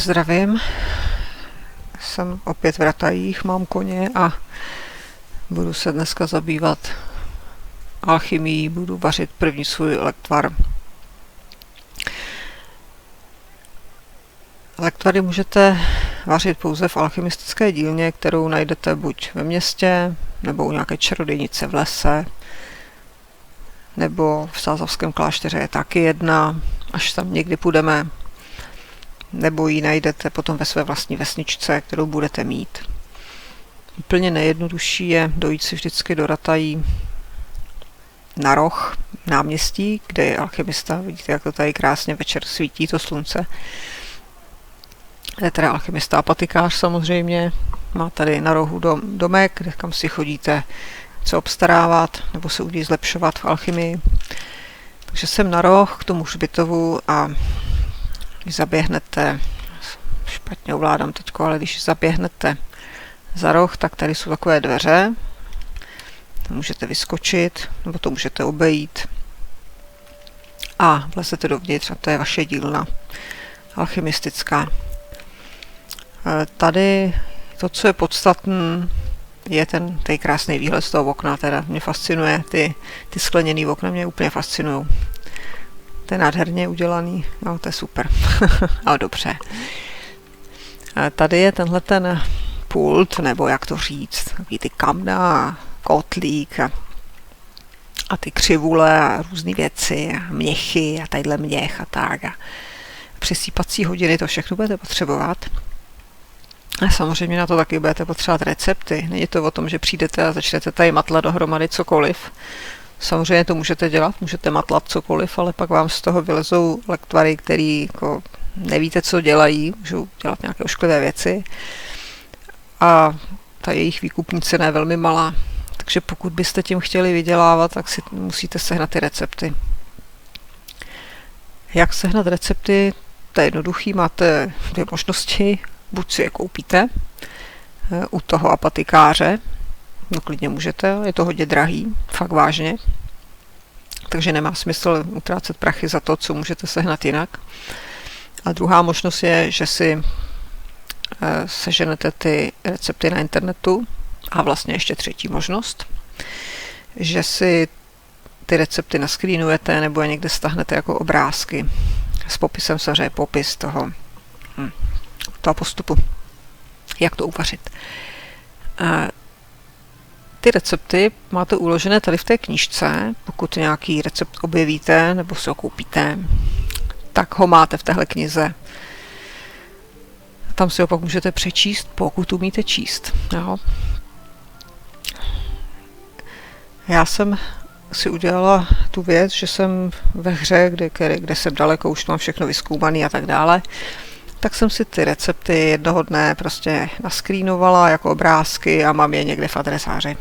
Zdravím, jsem opět v Ratajích, mám koně a budu se dneska zabývat alchymií, budu vařit první svůj lektvar. Lektvary můžete vařit pouze v alchymistické dílně, kterou najdete buď ve městě, nebo u nějaké čarodějnice v lese, nebo v Sázavském klášteře je taky jedna, až tam někdy půjdeme, nebo ji najdete potom ve své vlastní vesničce, kterou budete mít. Úplně nejjednodušší je dojít si vždycky do Ratají na roh náměstí, kde je alchymista. Vidíte, jak to tady krásně večer svítí to slunce. Je teda alchymista a patikář samozřejmě. Má tady na rohu domek, kam si chodíte co obstarávat nebo se udí zlepšovat v alchymii. Takže jsem na roh k tomu hřbitovu a když zaběhnete, špatně ovládám teďko, ale když zaběhnete za roh, tak tady jsou takové dveře. Můžete vyskočit, nebo to můžete obejít. A vlezete dovnitř a to je vaše dílna alchymistická. Tady to, co je podstatné, je ten krásný výhled z toho okna. Teda mě fascinuje, ty skleněný okna mě úplně fascinují. To je nádherně udělaný, no to je super. Ale dobře. Tady je tenhle ten pult, nebo jak to říct, takový ty kamna, kotlík a ty křivule a různé věci a měchy a tadyhle měch a tak. A přesýpací hodiny, to všechno budete potřebovat. A samozřejmě na to taky budete potřebovat recepty. Není to o tom, že přijdete a začnete tady matlat dohromady cokoliv. Samozřejmě to můžete dělat, můžete matlat cokoliv, ale pak vám z toho vylezou lektvary, který jako nevíte, co dělají, můžou dělat nějaké ošklivé věci. A ta jejich výkupní cena je velmi malá. Takže pokud byste tím chtěli vydělávat, tak si musíte sehnat ty recepty. Jak sehnat recepty? To je jednoduchý, máte dvě možnosti. Buď si je koupíte u toho apatikáře, no klidně můžete, je to hodně drahý, fakt vážně. Takže nemá smysl utrácet prachy za to, co můžete sehnat jinak. A druhá možnost je, že si seženete ty recepty na internetu. A vlastně ještě třetí možnost, že si ty recepty naskrínujete nebo je někde stáhnete jako obrázky s popisem, samozřejmě popis toho postupu, jak to uvařit. Ty recepty máte uložené tady v té knížce. Pokud nějaký recept objevíte nebo si ho koupíte, tak ho máte v téhle knize. Tam si ho pak můžete přečíst, pokud umíte číst. Jo. Já jsem si udělala tu věc, že jsem ve hře, kde jsem daleko, už mám všechno vyzkoumaný a tak dále, tak jsem si ty recepty jednoho dne prostě naskrýnovala jako obrázky a mám je někde v adresáři.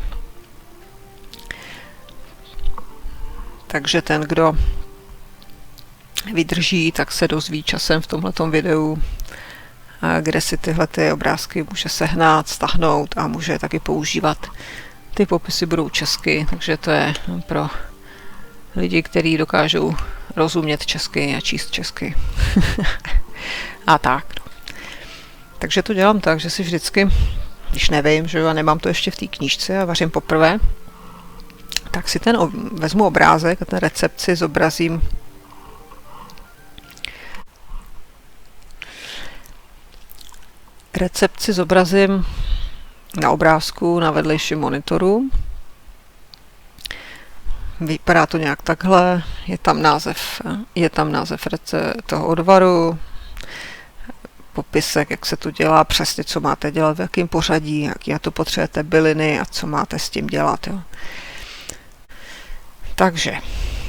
Takže ten, kdo vydrží, tak se dozví časem v tomhletom videu, kde si tyhle ty obrázky může sehnat, stáhnout a může taky používat. Ty popisy budou česky, takže to je pro lidi, kteří dokážou rozumět česky a číst česky. A tak. Takže to dělám tak, že si vždycky, když nevím, že já nemám to ještě v té knížce a vařím poprvé, tak si vezmu obrázek a ten recept si zobrazím na obrázku na vedlejším monitoru. Vypadá to nějak takhle, je tam název toho odvaru, popisek, jak se to dělá, přesně co máte dělat, v jakém pořadí, jaký na to potřebujete byliny a co máte s tím dělat. Jo. Takže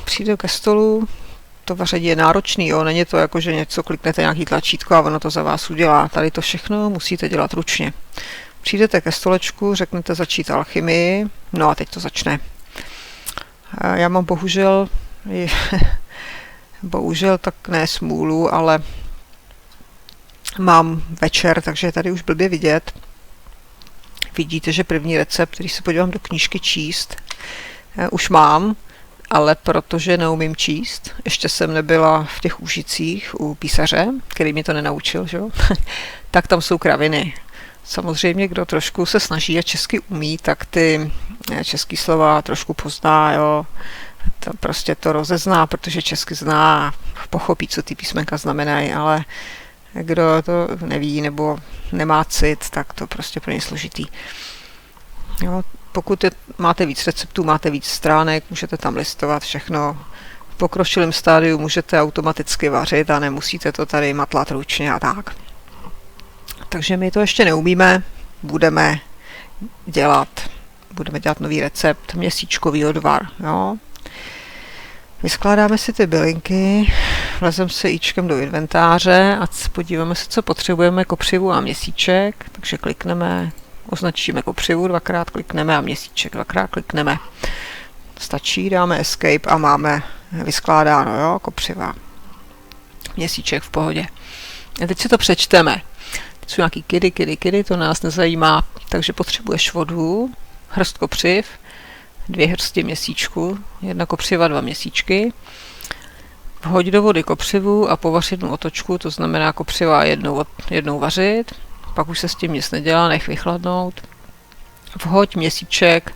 přijdu ke stolu, to vaření je náročný, jo. Není to jako, že něco kliknete nějaký tlačítko a ono to za vás udělá. Tady to všechno musíte dělat ručně. Přijdete ke stolečku, řeknete začít alchymii, no a teď to začne. Já mám bohužel tak ne smůlu, ale mám večer, takže je tady už blbě vidět. Vidíte, že první recept, když se podívám do knížky číst, už mám ale protože neumím číst, ještě jsem nebyla v těch Úžicích u písaře, který mi to nenaučil, že? Tak tam jsou kraviny. Samozřejmě, kdo trošku se snaží a česky umí, tak ty český slova trošku pozná, jo. To prostě to rozezná, protože česky zná, pochopí, co ty písmenka znamenají, ale kdo to neví nebo nemá cit, tak to prostě pro ně složitý. Jo, pokud máte víc receptů, máte víc stránek, můžete tam listovat všechno. V pokročilém stádiu můžete automaticky vařit a nemusíte to tady matlat ručně a tak. Takže my to ještě neumíme, budeme dělat nový recept, měsíčkový odvar. Jo. Vyskládáme si ty bylinky, vlezeme se ičkem do inventáře a podíváme se, co potřebujeme, kopřivu a měsíček, takže klikneme, označíme kopřivu, dvakrát klikneme a měsíček, dvakrát klikneme. Stačí, dáme escape a máme vyskládáno, jo, kopřiva, měsíček v pohodě. A teď si to přečteme. Teď jsou nějaký kidy, to nás nezajímá, takže potřebuješ vodu, hrst kopřiv, 2 hrsti měsíčku, 1 kopřiva, 2 měsíčky. Vhoď do vody kopřivu a povař 1 otočku, to znamená kopřiva jednou vařit, pak už se s tím nic nedělá, nech vychladnout. Vhoď měsíček,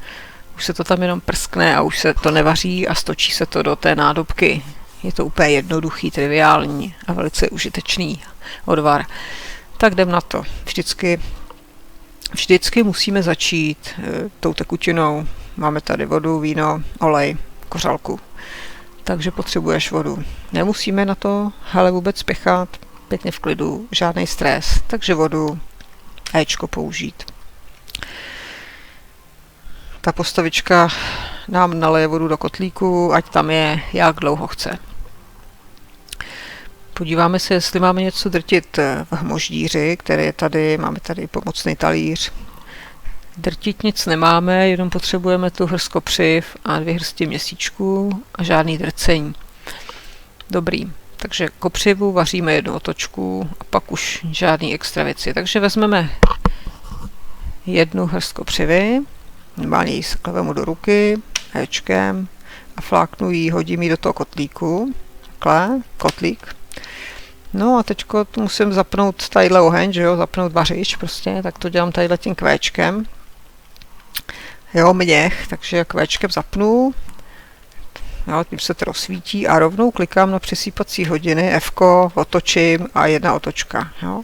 už se to tam jenom prskne a už se to nevaří a stočí se to do té nádobky. Je to úplně jednoduchý, triviální a velice užitečný odvar. Tak jdem na to. Vždycky musíme začít tou tekutinou. Máme tady vodu, víno, olej, kořalku. Takže potřebuješ vodu. Nemusíme na to ale vůbec spěchat, pěkně v klidu, žádný stres. Takže vodu, éčko použít. Ta postavička nám naleje vodu do kotlíku, ať tam je, jak dlouho chce. Podíváme se, jestli máme něco drtit v hmoždíři, který je tady, máme tady pomocný talíř. Drtit nic nemáme, jenom potřebujeme tu hrst kopřiv a 2 hrsti měsíčků a žádný drcení. Dobrý, takže kopřivu vaříme 1 otočku a pak už žádný extra věci. Takže vezmeme 1 hrst kopřivy, normálně ji vemu do ruky, éčkem a fláknu ji, hodím ji do toho kotlíku. Takhle, kotlík. No a teďko musím zapnout tadyhle oheň, že jo, zapnout vařič prostě, tak to dělám tadyhle tím kvéčkem. Jo, měch, takže kvéčkem zapnu, jo, tím se to rozsvítí a rovnou klikám na přesýpací hodiny, F-ko, otočím a 1 otočka, jo.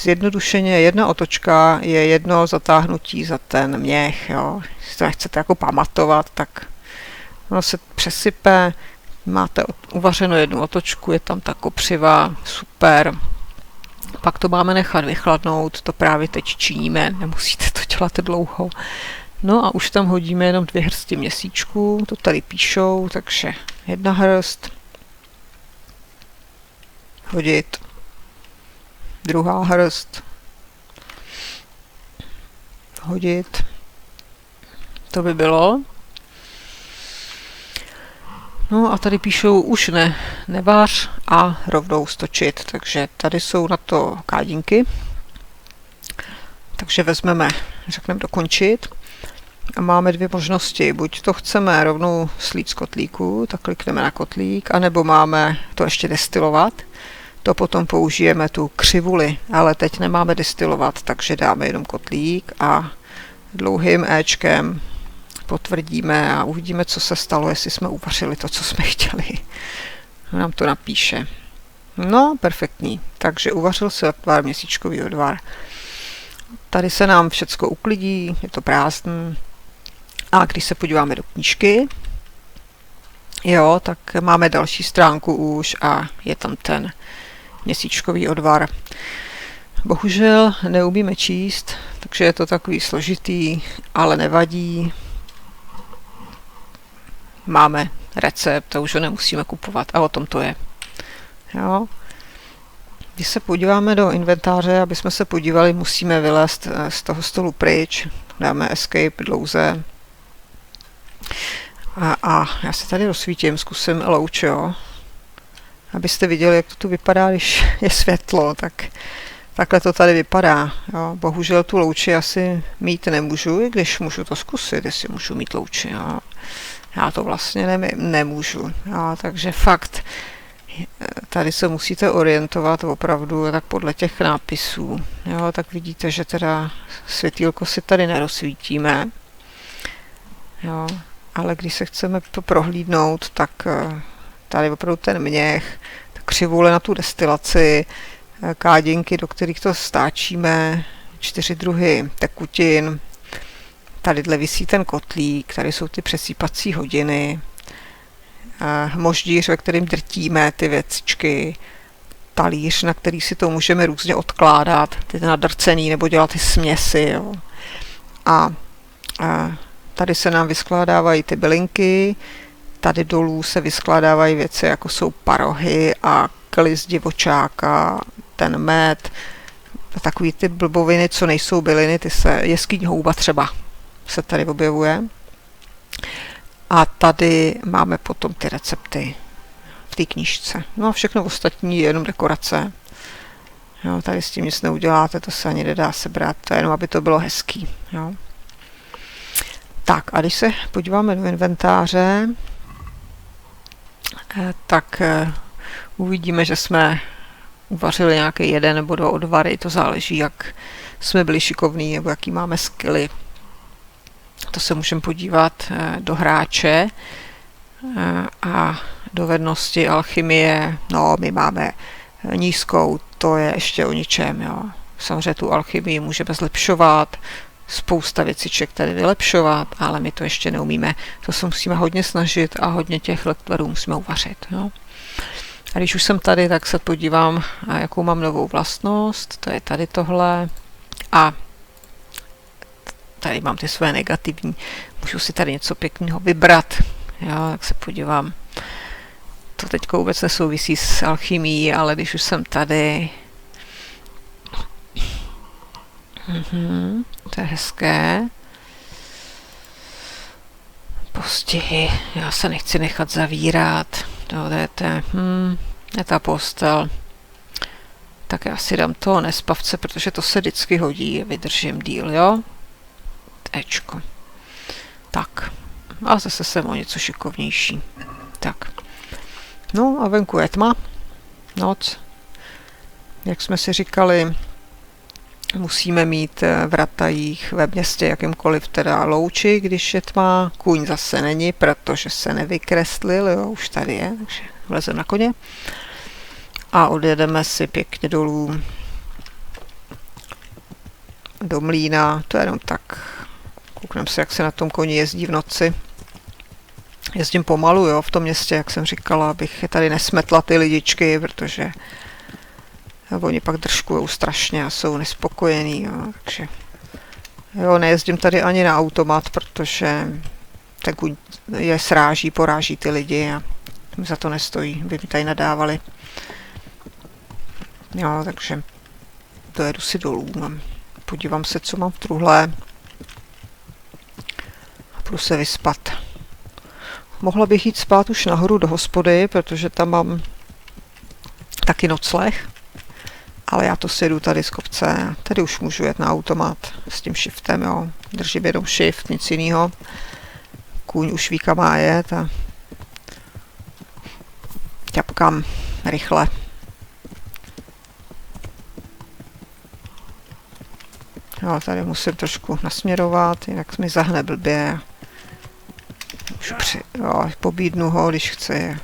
Zjednodušeně 1 otočka je 1 zatáhnutí za ten měch, jo. Jestli to nechcete jako pamatovat, tak ono se přesype, máte uvařeno 1 otočku, je tam ta kopřiva, super. Pak to máme nechat vychladnout, to právě teď činíme, nemusíte to dělat dlouho. No a už tam hodíme jenom 2 hrsti měsíčků, to tady píšou, takže 1 hrst, hodit, 2 hrst, hodit, to by bylo. No a tady píšou už nevař a rovnou stočit, takže tady jsou na to kádinky. Takže vezmeme, řekneme dokončit a máme 2 možnosti. Buď to chceme rovnou slít z kotlíku, tak klikneme na kotlík, anebo máme to ještě destilovat. To potom použijeme tu křivuli, ale teď nemáme destilovat, takže dáme jenom kotlík a dlouhým éčkem potvrdíme a uvidíme, co se stalo, jestli jsme uvařili to, co jsme chtěli. Nám to napíše. No, perfektní. Takže uvařil se odvar, měsíčkový odvar. Tady se nám všecko uklidí, je to prázdný. A když se podíváme do knížky, jo, tak máme další stránku už a je tam ten měsíčkový odvar. Bohužel neumíme číst, takže je to takový složitý, ale nevadí. Máme recept a už ho nemusíme kupovat a o tom to je. Jo. Když se podíváme do inventáře, aby jsme se podívali, musíme vylézt z toho stolu pryč. Dáme escape dlouze. A já se tady rozsvítím, zkusím louč, jo. Abyste viděli, jak to tu vypadá, když je světlo, tak takhle to tady vypadá. Jo. Bohužel tu louči asi mít nemůžu, i když můžu to zkusit, jestli můžu mít louči. Jo. Já to vlastně nemůžu. Jo. Takže fakt, tady se musíte orientovat opravdu tak podle těch nápisů. Jo. Tak vidíte, že teda světýlko si tady nerozsvítíme. Jo. Ale když se chceme to prohlídnout, tak tady opravdu ten měch, křivule na tu destilaci, kádinky, do kterých to stáčíme, 4 druhy tekutin, tadyhle visí ten kotlík, tady jsou ty přesýpací hodiny, moždíř, ve kterým drtíme ty věcičky, talíř, na který si to můžeme různě odkládat, ty nadrcený, nebo dělat ty směsi. Jo. A tady se nám vyskládávají ty bylinky, tady dolů se vyskládávají věci, jako jsou parohy a klis divočáka, ten med, takový ty blboviny, co nejsou byliny, ty se, jeskyň houba třeba se tady objevuje. A tady máme potom ty recepty v té knížce. No a všechno ostatní je jenom dekorace. Jo, tady s tím nic neuděláte, to se ani nedá sebrat, to je jenom, aby to bylo hezký. Jo. Tak a když se podíváme do inventáře, tak uvidíme, že jsme uvařili nějaký 1 nebo 2 odvary, to záleží, jak jsme byli šikovní nebo jaký máme skilly. To se můžeme podívat do hráče a dovednosti alchymie. No, my máme nízkou, to je ještě o ničem. Jo. Samozřejmě tu alchymii můžeme zlepšovat, spousta věciček tady vylepšovat, ale my to ještě neumíme. To se musíme hodně snažit a hodně těch lektvarů musíme uvařit. Jo. A když už jsem tady, tak se podívám, jakou mám novou vlastnost. To je tady tohle. A tady mám ty své negativní. Můžu si tady něco pěkného vybrat. Jo, tak se podívám. To teď vůbec nesouvisí s alchymií, ale když už jsem tady, to je hezké. Postihy. Já se nechci nechat zavírat. To je ta postel. Tak já si dám toho nespavce, protože to se vždycky hodí. Vydržím díl, jo? Ečko. Tak. A zase jsem o něco šikovnější. Tak. No a venku je tma. Noc. Jak jsme si říkali, musíme mít v ratajích ve městě jakýmkoliv teda louči, když je tma. Kůň zase není, protože se nevykreslil, jo, už tady je, takže vlezem na koně. A odjedeme si pěkně dolů do mlýna, to je jenom tak. Koukneme se, jak se na tom koni jezdí v noci. Jezdím pomalu, jo, v tom městě, jak jsem říkala, abych je tady nesmetla ty lidičky, protože oni pak držkujou strašně a jsou nespokojení, jo, takže jo, nejezdím tady ani na automat, protože ten kůň je sráží, poráží ty lidi a za to nestojí, by mi tady nadávali. Jo, takže dojedu si dolů, podívám se, co mám v truhle a půjdu se vyspat. Mohla bych jít spát už nahoru do hospody, protože tam mám taky nocleh, ale já to sjedu tady z kopce. Tady už můžu jet na automat s tím shiftem, jo. Držím jenom shift, nic jiného. Kůň už ví, kam má jet a ťapkám rychle. Jo, tady musím trošku nasměrovat, jinak mi zahne blbě. Jo, pobídnu ho, když chci.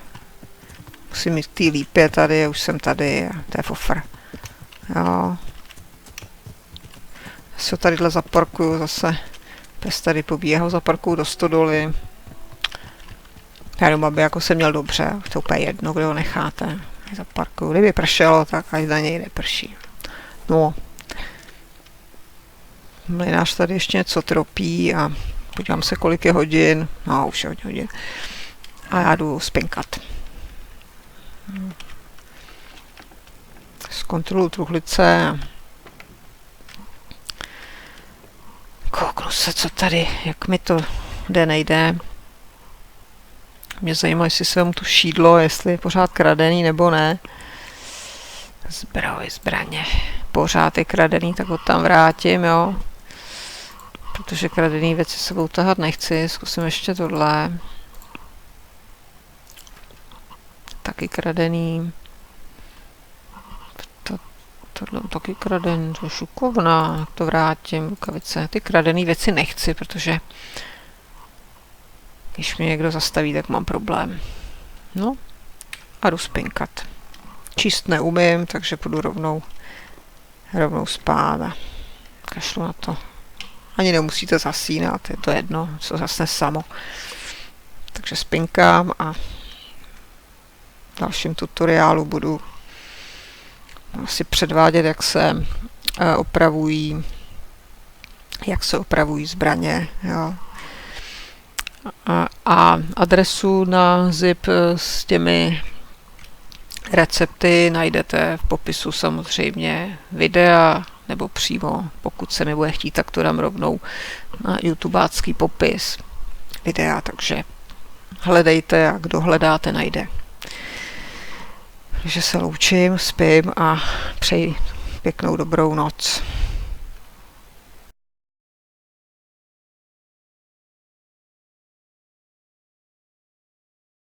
Musím mít tý lípě tady, už jsem tady, to je fofr. Jo. Se tadyhle zaparkuju zase. Pes tady pobíje, ho zaparkuju do stodoly. Já jenom, aby jako se měl dobře, to úplně jedno, kde ho necháte. Zaparkuju, kdyby pršelo, tak ať na něj neprší. No. Mlynář tady ještě něco tropí a podívám se, kolik je hodin. No, už je hodně hodin. A já jdu spinkat. Zkontroluji truhlice. Kouknu se, co tady, jak mi to jde, nejde. Mě zajímá, jestli se mu to šídlo, jestli je pořád kradený nebo ne. Zbraně. pořád je kradený, tak ho tam vrátím, jo. Protože kradený věci sebou tahat nechci. Zkusím ještě tohle. Taky kradený. Tohle taky kradený, to je šukovna, jak to vrátím, rukavice. Ty kradený věci nechci, protože když mě někdo zastaví, tak mám problém. No a jdu spinkat. Číst neumím, takže půjdu rovnou spát a kašlu na to. Ani nemusíte zasínat, je to jedno, co zasne samo. Takže spinkám a v dalším tutoriálu budu asi předvádět, jak se opravují zbraně. Jo. A adresu na zip s těmi recepty najdete v popisu samozřejmě videa, nebo přímo, pokud se mi bude chtít, tak to dám rovnou na YouTubeácký popis videa, takže hledejte a kdo hledáte, najde. Takže se loučím, spím a přeji pěknou dobrou noc.